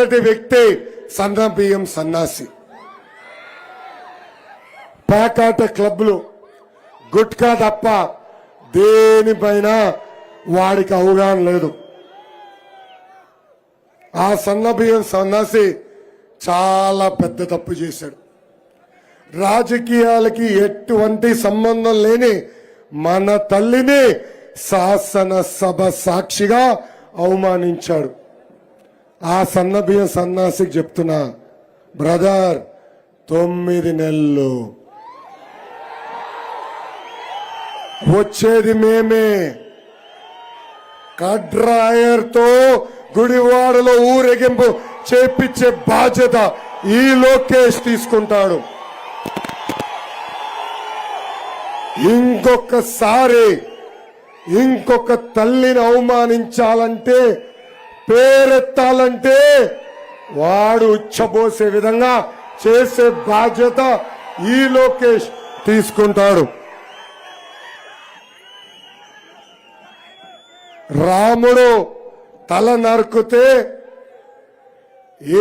మొదటి వ్యక్తి సన్నబియ్యం సన్నాసి. పేకాట క్లబ్లు, గుట్కా తప్ప దేనిపైన వాడికి అవగాహన లేదు. ఆ సన్నబియ్యం సన్నాసి చాలా పెద్ద తప్పు చేశాడు. రాజకీయాలకి ఎటువంటి సంబంధం లేని మన తల్లిని శాసనసభ సాక్షిగా అవమానించాడు. ఆ సన్నబియ్యం సన్నాసికి చెప్తున్నా, బ్రదర్ 9 నెలలు వచ్చేది మేమే. కడ్రాయర్తో గుడివాడలో ఊరేగింపు చేపించే బాధ్యత ఈ లోకేష్ తీసుకుంటాడు. ఇంకొకసారి ఇంకొక తల్లిని అవమానించాలంటే, పేరెత్తాలంటే వాడు ఉచ్చబోసే విధంగా చేసే బాధ్యత ఈ లోకేష్ తీసుకుంటాడు. రాముడు తల నరుకుతే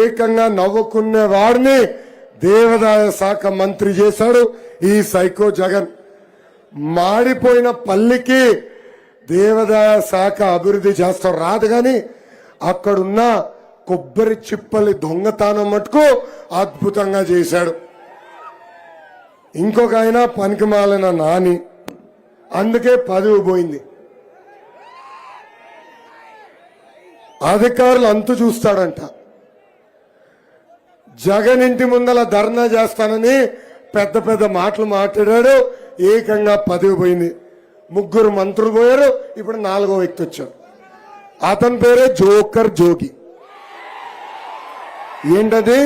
ఏకంగా నవ్వుకునే వాడిని దేవాదాయ శాఖ మంత్రి చేశాడు ఈ సైకో జగన్. మాడిపోయిన పల్లికి దేవాదాయ శాఖ అభివృద్ధి చేస్తాం రాదు, కానీ అక్కడున్న కొబ్బరి చిప్పలి దొంగతనం మటుకు అద్భుతంగా చేశాడు. ఇంకొక ఆయన పనికిమాలిన నాని, అందుకే పదవి పోయింది. అధికారులు అంతు చూస్తాడంట. జగన్ ఇంటి ముందల ధర్నా చేస్తానని పెద్ద పెద్ద మాటలు మాట్లాడాడు, ఏకంగా పదవి పోయింది. 3 మంత్రులు పోయారు, ఇప్పుడు 4వ వ్యక్తి వచ్చాడు. అతని పేరే జోకర్ జోగి. ఏంటది?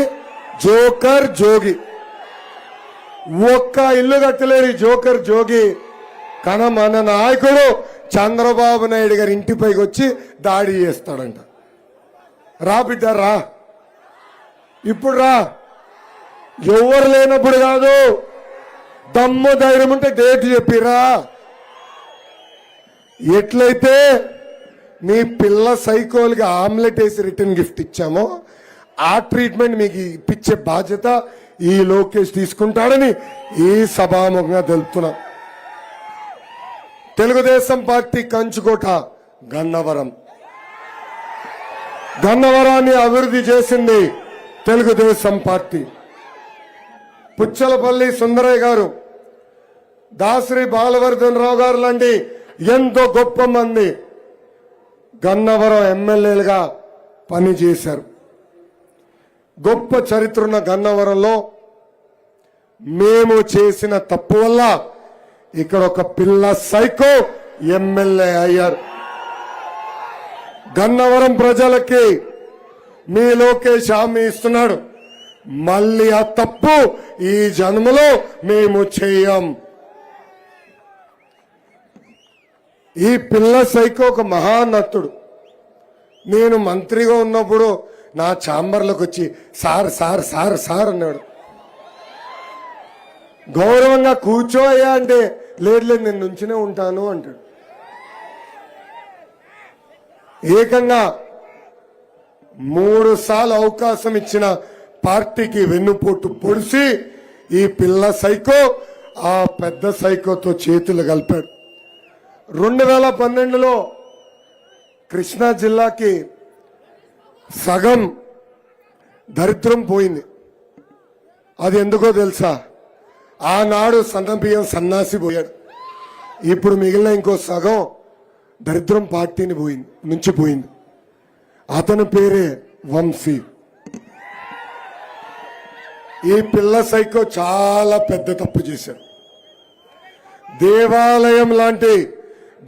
జోకర్ జోగి. ఒక్క ఇల్లు కట్టలేడు ఈ జోకర్ జోగి. కానీ మన నాయకుడు చంద్రబాబు నాయుడు గారి ఇంటిపైకి వచ్చి దాడి చేస్తాడంట. రా బిడ్డ రా, ఇప్పుడు రా, ఎవరు లేనప్పుడు కాదు, దమ్ము ధైర్యం ఉంటే డేట్ చెప్పిరా. ఎట్లయితే మీ పిల్ల సైకోల్కి ఆమ్లెట్ వేసి రిటర్న్ గిఫ్ట్ ఇచ్చామో ఆ ట్రీట్మెంట్ మీకు ఇప్పించే బాధ్యత ఈ లోకేష్ తీసుకుంటాడని ఈ సభాముఖంగా తెలుపుతున్నా. తెలుగుదేశం పార్టీ కంచుకోట గన్నవరం. గన్నవరాన్ని అభివృద్ధి చేసింది తెలుగుదేశం పార్టీ. పుచ్చలపల్లి సుందరయ్య గారు, దాసరి బాలవర్ధన్ రావు గారు లాంటి ఎంతో గొప్ప మంది గన్నవరం ఎమ్మెల్యేలుగా పనిచేశారు. గొప్ప చరిత్ర ఉన్న గన్నవరంలో మేము చేసిన తప్పు వల్ల ఇక్కడ ఒక పిల్ల సైకో ఎమ్మెల్యే అయ్యారు. గన్నవరం ప్రజలకి మీ లోకేష్ హామీ ఇస్తున్నాడు, మళ్ళీ ఆ తప్పు ఈ జన్మలో మేము చేయం. ఈ పిల్ల సైకో ఒక మహానటుడు. నేను మంత్రిగా ఉన్నప్పుడు నా ఛాంబర్లోకి వచ్చి సార్ సార్ సార్ సార్ అన్నాడు. గౌరవంగా కూర్చోయ్యా అంటే లేదు లేదు నేను నుంచునే ఉంటాను అంటాడు. ఏకంగా 3 సార్లు అవకాశం ఇచ్చిన పార్టీకి వెన్నుపోటు పొడిసి ఈ పిల్ల సైకో ఆ పెద్ద సైకోతో చేతులు కలిపాడు. 2012లో కృష్ణా జిల్లాకి సగం దరిద్రం పోయింది. అది ఎందుకో తెలుసా? ఆనాడు సన్నబియ్యం సన్నాసి పోయాడు. ఇప్పుడు మిగిలిన ఇంకో సగం దరిద్రం పార్టీని నుంచి పోయింది. అతని పేరే వంశీ. ఈ పిల్ల సైకో చాలా పెద్ద తప్పు చేశాడు. దేవాలయం లాంటి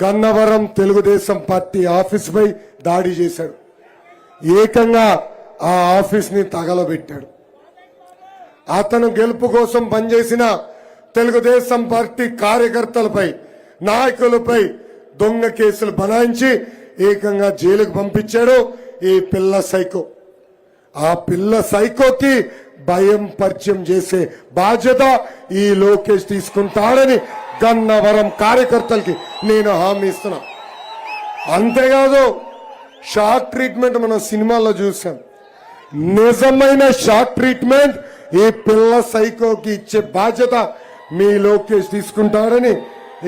గన్నవరం తెలుగుదేశం పార్టీ ఆఫీస్ పై దాడి చేశాడు. ఏకంగా ఆ ఆఫీస్ ని తగలబెట్టాడు. అతను గెలుపు కోసం పనిచేసిన తెలుగుదేశం పార్టీ కార్యకర్తలపై, నాయకులపై దొంగ కేసులు బనాయించి ఏకంగా జైలుకు పంపించాడు ఈ పిల్ల సైకో. ఆ పిల్ల సైకోకి భయం పరిచయం చేసే బాధ్యత ఈ లోకేష్ తీసుకుంటాడని గన్నవరం కార్యకర్తలకి నేను హామీ ఇస్తున్నా. అంతేకాదు, షాక్ ట్రీట్మెంట్ మనం సినిమాల్లో చూసాం. నిజమైన షాక్ ట్రీట్మెంట్ ఈ పిల్ల సైకోకి ఇచ్చే బాధ్యత మీ లోకేష్ తీసుకుంటారని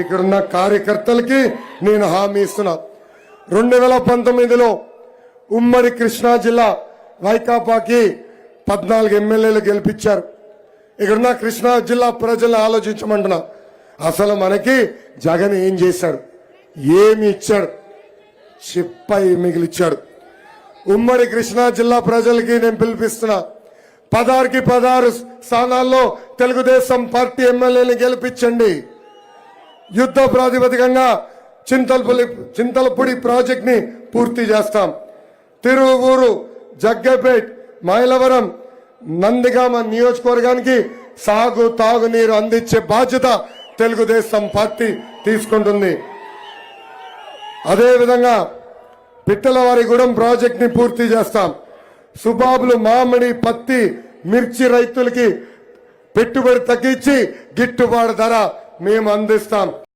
ఇక్కడున్న కార్యకర్తలకి నేను హామీ ఇస్తున్నా. 2019లో ఉమ్మడి కృష్ణా జిల్లా వైకాపాకి 14 ఎమ్మెల్యేలు గెలిపించారు. ఇక్కడున్న కృష్ణా జిల్లా ప్రజల్ని ఆలోచించమంటున్నా. అసలు మనకి జగన్ ఏం చేశాడు, ఏమి ఇచ్చాడు? చిప్పై మిగిలిచ్చాడు. ఉమ్మడి కృష్ణా జిల్లా ప్రజలకి నేను పిలిపిస్తున్నా, 16కి 16 స్థానాల్లో తెలుగుదేశం పార్టీ ఎమ్మెల్యేని గెలిపించండి. యుద్ధ ప్రాతిపదికంగా చింతలపూడి ప్రాజెక్ట్ ని పూర్తి చేస్తాం. తిరువూరు, జగ్గపేట్, మైలవరం, నందిగామ నియోజకవర్గానికి సాగు తాగునీరు అందించే బాధ్యత తెలుగుదేశం పార్టీ తీసుకుంటుంది. అదేవిధంగా పిట్టలవారిగూడెం ప్రాజెక్ట్ ని పూర్తి చేస్తాం. సుబాబులు, మామిడి, పత్తి, మిర్చి రైతులకి పెట్టుబడి తగ్గించి గిట్టుబాటు ధర మేము అందిస్తాం.